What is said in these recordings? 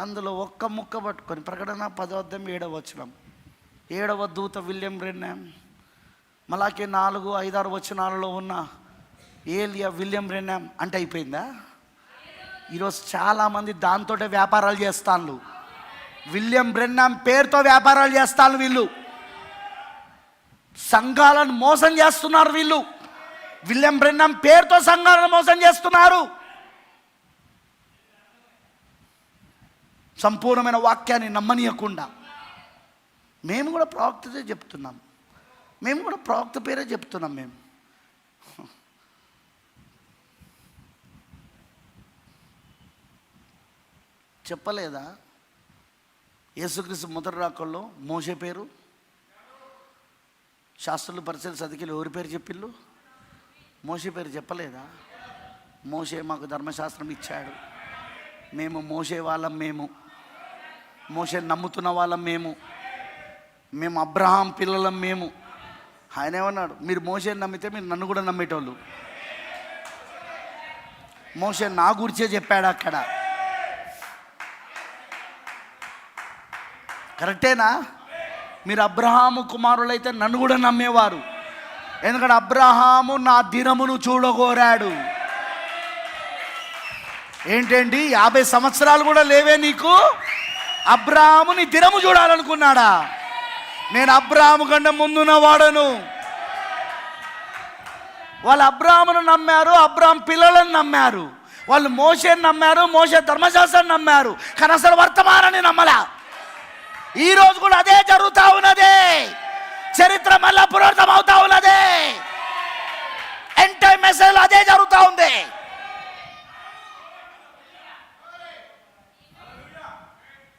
అందులో ఒక్క ముక్క పట్టుకొని ప్రకటన 10:7 7వ దూత విలియం బ్రెన్హామ్, మలాకి 4-5-6 వచనాలలో ఉన్న ఏలియా విలియం బ్రెన్హామ్ అంటే అయిపోయిందా? ఈరోజు చాలామంది దాంతోటే వ్యాపారాలు చేస్తాను. విలియం బ్రెన్హామ్ పేరుతో వ్యాపారాలు చేస్తాను. వీళ్ళు సంఘాలను మోసం చేస్తున్నారు. వీళ్ళు విలియం బ్రెన్హామ్ పేరుతో సంఘాలను మోసం చేస్తున్నారు. సంపూర్ణమైన వాక్యాన్ని నమ్మనీయకుండా మేము కూడా ప్రవక్తదే చెప్తున్నాం. మేము కూడా ప్రవక్త పేరే చెప్తున్నాం. మేము చెప్పలేదా? యేసుక్రీస్తు మొదటి రాకల్లో మోషే పేరు, శాస్త్రులు పరిచయాలు సదికిలు ఎవరి పేరు చెప్పిళ్ళు? మోషే పేరు చెప్పలేదా? మోషే మాకు ధర్మశాస్త్రం ఇచ్చాడు. మేము మోషే వాళ్ళం. మేము మోషే నమ్ముతున్న వాళ్ళం. మేము అబ్రహాం పిల్లలం. ఆయన ఏమన్నాడు? మీరు మోషేని నమ్మితే మీరు నన్ను కూడా నమ్మేటోళ్ళు. మోషే నా గురించే చెప్పాడు అక్కడ. కరెక్టేనా? మీరు అబ్రహాము కుమారులైతే నన్ను కూడా నమ్మేవారు. ఎందుకంటే అబ్రహాము నా దినమును చూడగోరాడు. ఏంటండి 50 సంవత్సరాలు కూడా లేవే నీకు? అబ్రహాము నీ దినము చూడాలనుకున్నాడా? నేను అబ్రహాము కంటే ముందున్న వాడను. వాళ్ళు అబ్రహామును నమ్మారు, అబ్రహాం పిల్లలను నమ్మారు. వాళ్ళు మోషేని నమ్మారు, మోషే ధర్మశాస్త్రాన్ని నమ్మారు. కానీ అసలు వర్తమానాన్ని నమ్మలా. ఈరోజు కూడా అదే జరుగుతూ ఉన్నది. చరిత్ర మళ్ళా పునరుద్ధం అవుతా ఉన్నది. ఎండ్ టైం మెసేజ్ అదే జరుగుతూ ఉంది.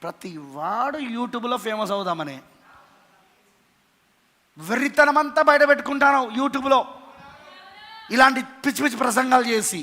ప్రతి వాడు యూట్యూబ్లో ఫేమస్ అవుదామని వెర్రితనమంతా బయట పెట్టుకుంటాను. యూట్యూబ్లో ఇలాంటి పిచ్చి పిచ్చి ప్రసంగాలు చేసి